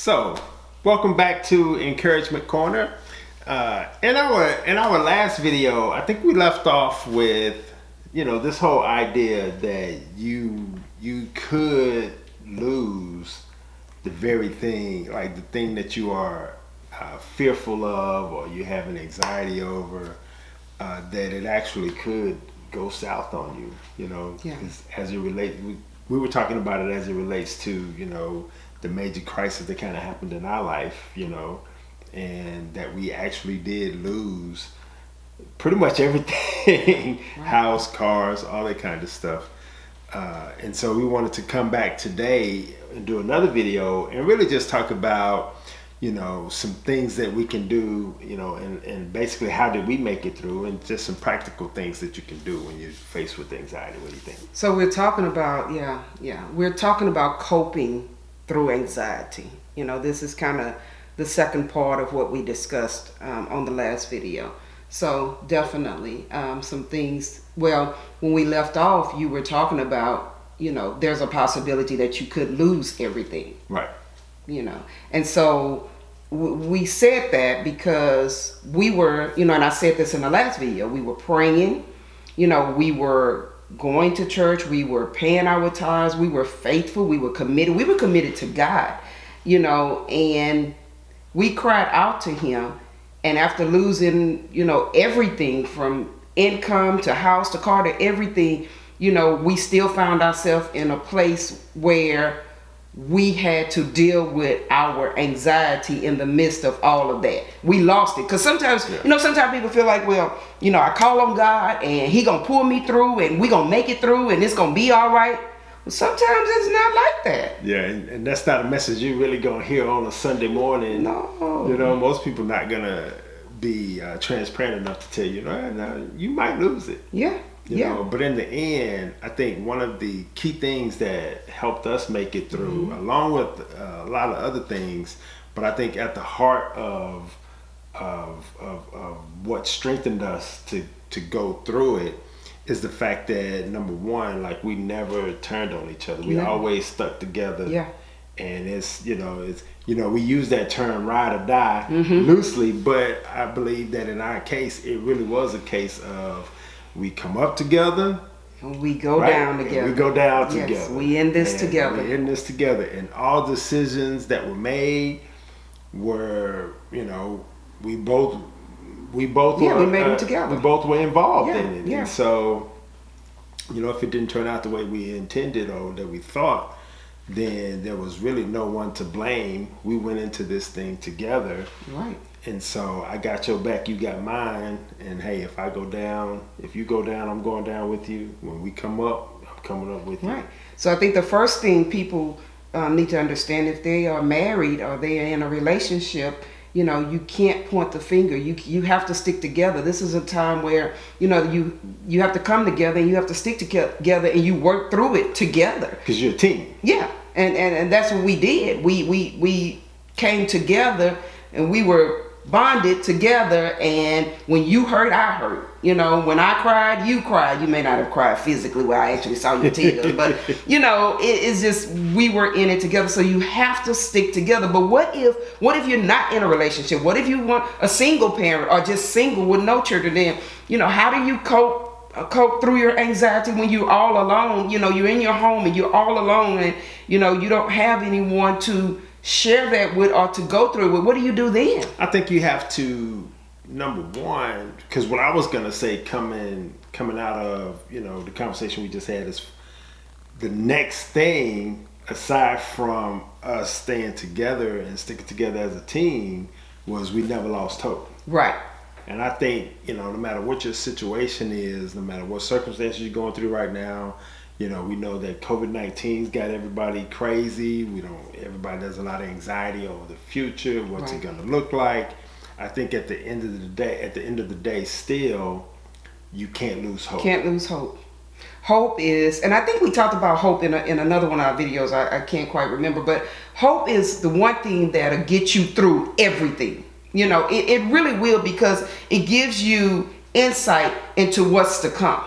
So, welcome back to Encouragement Corner. In our last video, I think we left off with, this whole idea that you could lose the very thing, like the thing that you are fearful of, or you have an anxiety over, that it actually could go south on you. Yeah. As it relates, we were talking about it as it relates to the major crisis that kind of happened in our life, and that we actually did lose pretty much everything, Right. house, cars, all that kind of stuff. And so we wanted to come back today and do another video and really just talk about, some things that we can do, and basically how did we make it through, and just some practical things that you can do when you're faced with anxiety. What do you think? So we're talking about, we're talking about coping through anxiety. This is kind of the second part of what we discussed on the last video. So definitely some things, well, when we left off, you were talking about, there's a possibility that you could lose everything. Right. And so we said that because we were, and I said this in the last video, we were praying, we were going to church, we were paying our tithes, we were faithful, we were committed to God, and we cried out to him. And after losing, everything from income to house to car to everything, we still found ourselves in a place where we had to deal with our anxiety in the midst of all of that. We lost it. Because sometimes, sometimes people feel like, well, I call on God and he gonna pull me through and we gonna make it through and it's gonna be all right. But sometimes it's not like that. Yeah, and that's not a message you're really gonna hear on a Sunday morning. No. Most people not gonna be transparent enough to tell you, no, you might lose it. Yeah. But in the end, I think one of the key things that helped us make it through, Mm-hmm. along with a lot of other things, but I think at the heart of what strengthened us to go through it is the fact that, number one, like, we never turned on each other. We always stuck together. Yeah. And we use that term ride or die Mm-hmm. loosely, but I believe that in our case, it really was a case of we come up together. And we go right? down together. And we go down Yes, together. we in this And together. We're in this together. And all decisions that were made were, we both we were, made them together. We both were involved Yeah, in it. yeah. And so, if it didn't turn out the way we intended or that we thought, then there was really no one to blame. We went into this thing together. Right. And so I got your back, you got mine. And hey, if you go down, I'm going down with you. When we come up, I'm coming up with you. Right. So I think the first thing people need to understand, if they are married or they are in a relationship, you can't point the finger. You have to stick together. This is a time where, you have to come together and you have to stick together and you work through it together. Because you're a team. Yeah. And that's what we did. We came together and we were bonded together, and when you hurt, I hurt. When I cried, you cried. You may not have cried physically where I actually saw your tears, but it's just, we were in it together. So you have to stick together. But what if you're not in a relationship? What if you want a single parent or just single with no children? Then how do you cope through your anxiety when you're all alone? You're in your home and you're all alone, and you don't have anyone to share that with or to go through it with. What do you do then? I think you have to, number one, because what I was gonna say coming out of the conversation we just had is the next thing, aside from us staying together and sticking together as a team, was we never lost hope. Right. And I think no matter what your situation is, no matter what circumstances you're going through right now, we know that COVID-19's got everybody crazy. Everybody has a lot of anxiety over the future. What's it going to look like? I think at the end of the day, still, you can't lose hope. Can't lose hope. Hope is, and I think we talked about hope in another one of our videos. I can't quite remember, but hope is the one thing that'll get you through everything. It really will, because it gives you insight into what's to come.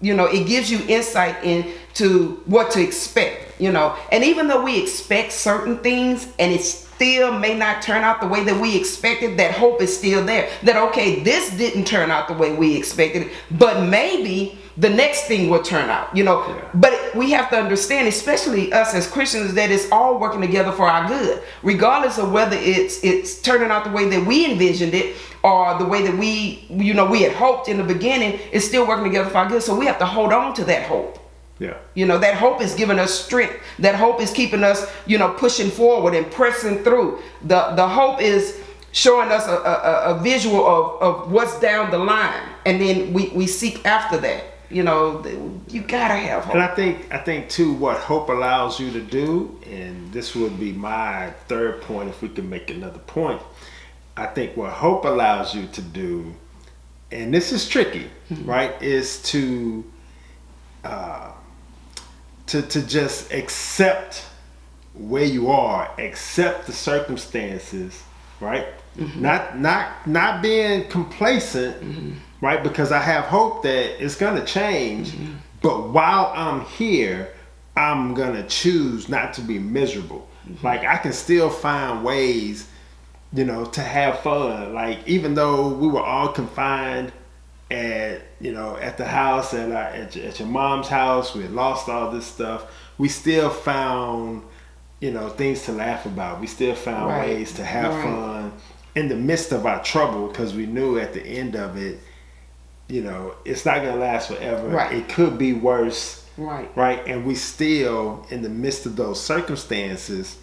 It gives you insight into what to expect, and even though we expect certain things and it's still may not turn out the way that we expected, that hope is still there. That, okay, this didn't turn out the way we expected, but maybe the next thing will turn out, Yeah. But we have to understand, especially us as Christians, that it's all working together for our good, regardless of whether it's turning out the way that we envisioned it or the way that we had hoped in the beginning. It's still working together for our good. So we have to hold on to that hope. Yeah. That hope is giving us strength. That hope is keeping us, pushing forward and pressing through. The hope is showing us a visual of what's down the line, and then we seek after that. You gotta have hope. And I think too, what hope allows you to do, and this would be my third point if we can make another point. I think what hope allows you to do, and this is tricky, right, is to just accept where you are, accept the circumstances, right? Not being complacent, right? Because I have hope that it's gonna change, but while I'm here, I'm gonna choose not to be miserable. Like, I can still find ways, to have fun. Like, even though we were all confined at the house, at your mom's house, we had lost all this stuff, we still found things to laugh about. We still found ways to have fun in the midst of our trouble, because we knew at the end of it, it's not gonna last forever. It could be worse. Right. And we still, in the midst of those circumstances,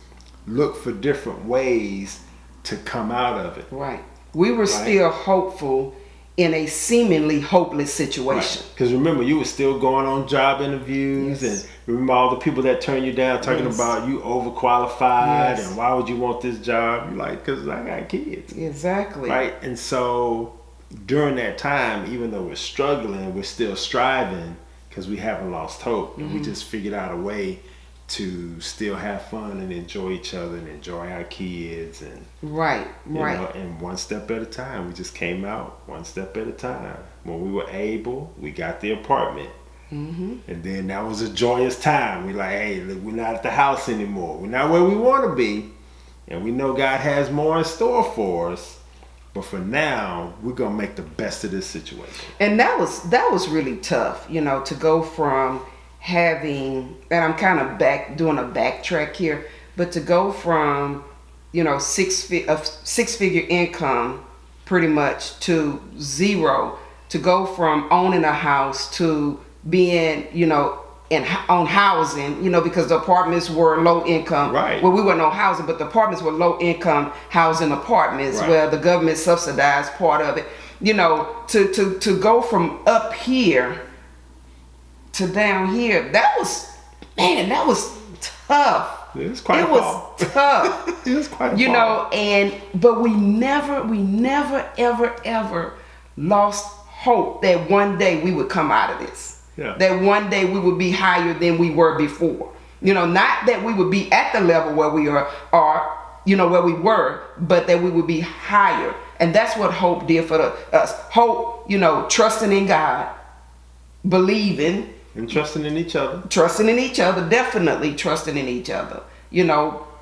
look for different ways to come out of it. Right. We were still hopeful in a seemingly hopeless situation. Because remember, you were still going on job interviews, and remember all the people that turned you down, talking about you overqualified, and why would you want this job? You're like, because I got kids. Exactly. Right. And so during that time, even though we're struggling, we're still striving, because we haven't lost hope, and we just figured out a way to still have fun and enjoy each other and enjoy our kids, and and one step at a time. We just came out one step at a time. When we were able, we got the apartment, and then that was a joyous time. We like, hey, look, we're not at the house anymore. We're not where we want to be, and we know God has more in store for us. But for now, we're gonna make the best of this situation. And that was really tough, to go from having, and I'm kind of doing a backtrack here, but to go from six-figure income pretty much to zero, to go from owning a house to being on housing, because the apartments were low income. Right. Well, we weren't on housing, but the apartments were low income housing apartments where the government subsidized part of it. To go from up here to down here, that was tough. It was quite tough. It was quite but we never ever lost hope that one day we would come out of this. Yeah. That one day we would be higher than we were before. Not that we would be at the level where we are, or where we were, but that we would be higher. And that's what hope did for us. Hope, trusting in God, believing, and trusting in each other. Definitely trusting in each other.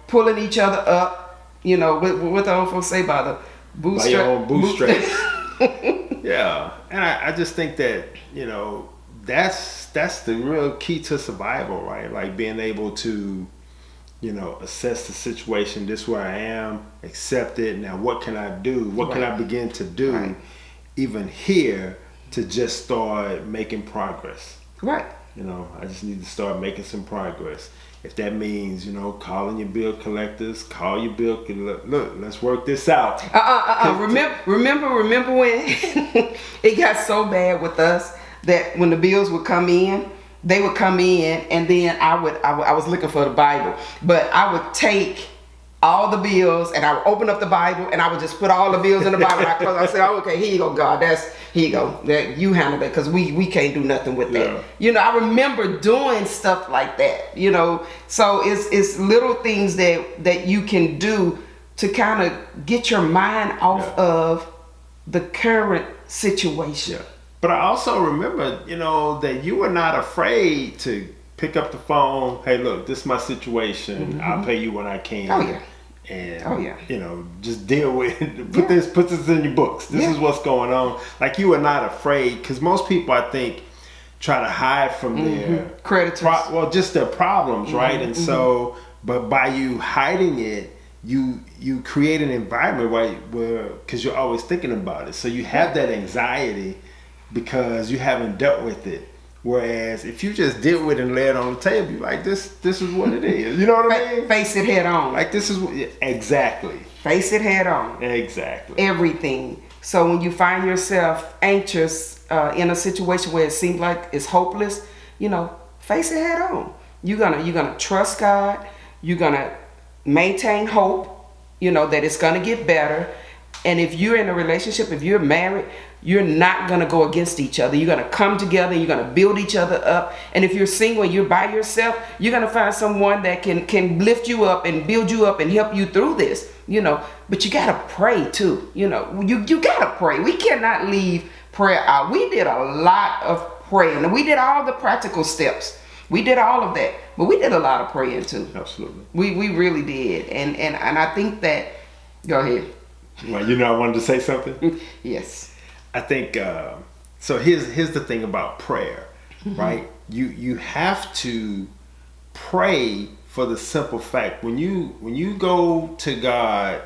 Pulling each other up. What the old folks say, by the bootstrap. By your own bootstraps. Yeah, and I just think that that's the real key to survival, right? Like, being able to assess the situation. This is where I am. Accept it. Now, what can I do? What can I begin to do, even here, to just start making progress? Right. I just need to start making some progress. If that means, calling your bill collectors, call your bill. Look, let's work this out. Remember when it got so bad with us that when the bills would come in, they would come in, and then I was looking for the Bible, but I would take all the bills and I would open up the Bible and I would just put all the bills in the Bible. I said, oh, okay, here you go, God. Here you go. That you handle that, because we can't do nothing with that. I remember doing stuff like that. So it's little things that you can do to kind of get your mind off of the current situation. Yeah. But I also remember, that you were not afraid to pick up the phone. Hey, look, this is my situation. I'll pay you when I can. Oh, yeah. and Oh, yeah. just deal with put this in your books. This is what's going on. Like, you are not afraid, because most people, I think, try to hide from their creditors. Just their problems, right? And so, but by you hiding it, you create an environment where because you're always thinking about it, so you have that anxiety because you haven't dealt with it. Whereas if you just deal with it and lay it on the table, you're like, this is what it is. You know what I mean? Face it head on. Like, this is exactly. Face it head on. Exactly. Everything. So when you find yourself anxious in a situation where it seems like it's hopeless, face it head on. You're gonna trust God. You're gonna maintain hope. That it's gonna get better. And if you're in a relationship, if you're married, you're not going to go against each other. You're going to come together. You're going to build each other up. And if you're single and you're by yourself, you're going to find someone that can lift you up and build you up and help you through this, But you got to pray too. You got to pray. We cannot leave prayer out. We did a lot of praying. And we did all the practical steps. We did all of that. But we did a lot of praying too. Absolutely. We really did. And I think that, go ahead. Well, I wanted to say something. Yes. I think so. Here's the thing about prayer, right? You have to pray for the simple fact when you go to God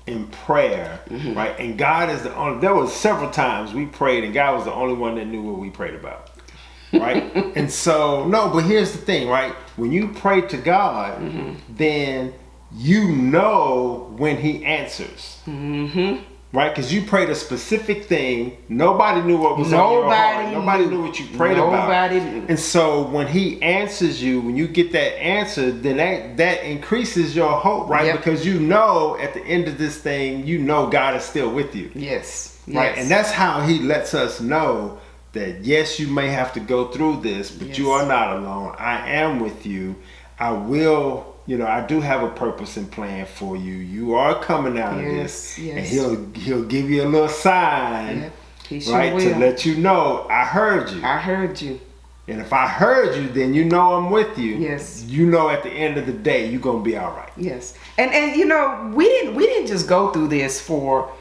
in prayer, right? And God is the only. There was several times we prayed, and God was the only one that knew what we prayed about, right? And so but here's the thing, right? When you pray to God, then when He answers. Right, because you prayed a specific thing. Nobody knew what was on your heart. Nobody knew what you prayed about. And so when He answers you, when you get that answer, then that increases your hope, right? Yep. Because at the end of this thing, God is still with you. Yes. Right, and that's how He lets us know that yes, you may have to go through this, but you are not alone. I am with you. I will. I do have a purpose and plan for you. You are coming out of this, and he'll give you a little sign, right, to let you know I heard you. I heard you. And if I heard you, then I'm with you. Yes. At the end of the day, you're gonna be all right. Yes. And we didn't just go through this for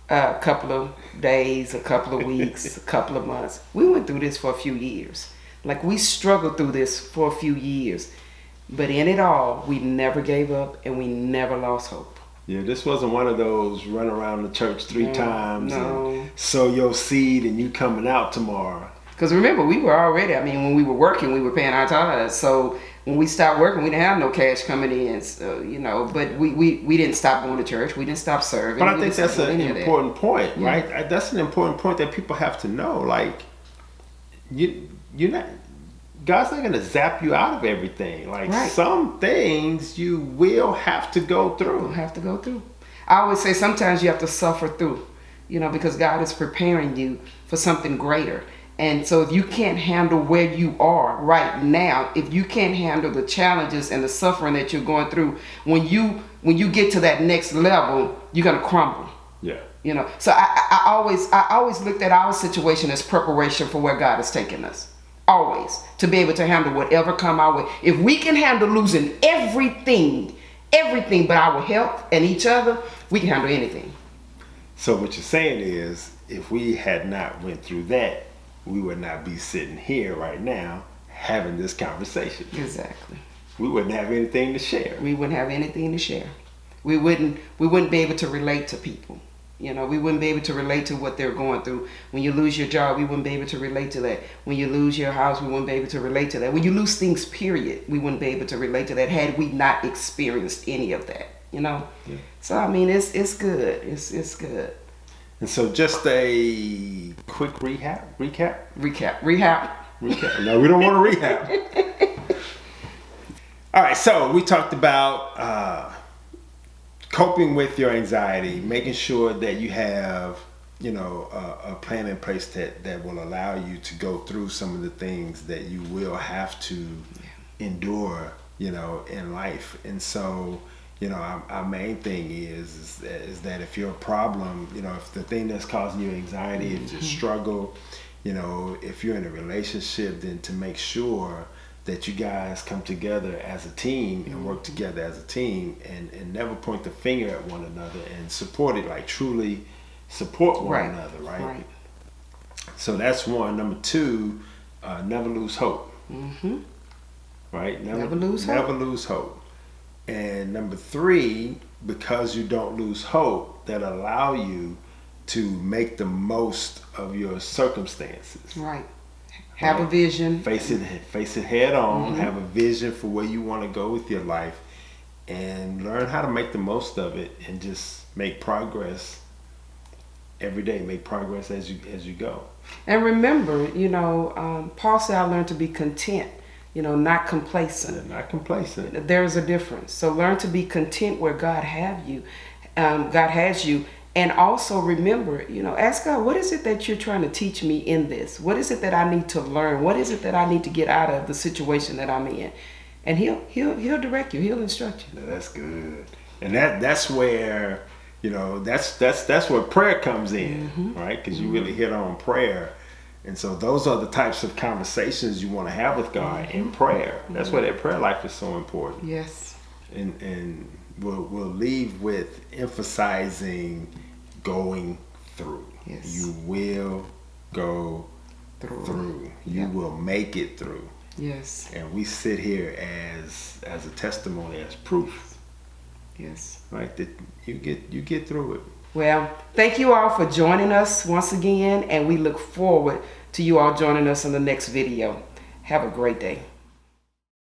a couple of days, a couple of weeks, a couple of months. We went through this for a few years. Like, we struggled through this for a few years. But in it all, we never gave up and we never lost hope. Yeah, this wasn't one of those run around the church three times and sow your seed and you coming out tomorrow. Because remember, we were already, when we were working, we were paying our tithes. So when we stopped working, we didn't have no cash coming in. So, but we didn't stop going to church. We didn't stop serving. But I think that's an important point, right? That's an important point that people have to know. Like, you're not... God's not going to zap you out of everything. Like, some things you will have to go through. You'll have to go through. I always say sometimes you have to suffer through, because God is preparing you for something greater. And so if you can't handle where you are right now, if you can't handle the challenges and the suffering that you're going through, when you get to that next level, you're going to crumble. Yeah. So I always looked at our situation as preparation for where God is taking us. Always, to be able to handle whatever come our way. If we can handle losing everything but our health and each other, we can handle anything. So what you're saying is, if we had not went through that, we would not be sitting here right now having this conversation. Exactly. We wouldn't have anything to share. We wouldn't have anything to share. We wouldn't be able to relate to people. We wouldn't be able to relate to what they're going through. When you lose your job, we wouldn't be able to relate to that. When you lose your house, we wouldn't be able to relate to that. When you lose things, period, we wouldn't be able to relate to that had we not experienced any of that. Yeah. So it's good. It's good. And so just a quick recap. No, we don't want to rehab. All right, so we talked about coping with your anxiety, making sure that you have, a plan in place that will allow you to go through some of the things that you will have to endure, in life. And so, our main thing is that if your problem, if the thing that's causing you anxiety, if you struggle, if you're in a relationship, then to make sure that you guys come together as a team and work together as a team, and never point the finger at one another, and support it, like truly support one another, right? So that's one. Number two, never lose hope. Right? Never lose hope. And number three, because you don't lose hope, that allow you to make the most of your circumstances. Right. Have a vision. Face it head on. Have a vision for where you want to go with your life, and learn how to make the most of it, and just make progress every day. Make progress as you go. And remember, Paul said, "I learned to be content." Not complacent. Yeah, not complacent. There's a difference. So learn to be content where God has you. And also remember, ask God, what is it that you're trying to teach me in this? What is it that I need to learn? What is it that I need to get out of the situation that I'm in? And he'll direct you. He'll instruct you. That's good. And that's where, that's where prayer comes in, right? Because you really hit on prayer. And so those are the types of conversations you want to have with God in prayer. That's why that prayer life is so important. Yes. And we'll leave with emphasizing going through. Yes. You will go through. You will make it through. Yes. And we sit here as a testimony, as proof. Yes. Right, that you get through it. Well, thank you all for joining us once again, and we look forward to you all joining us in the next video. Have a great day.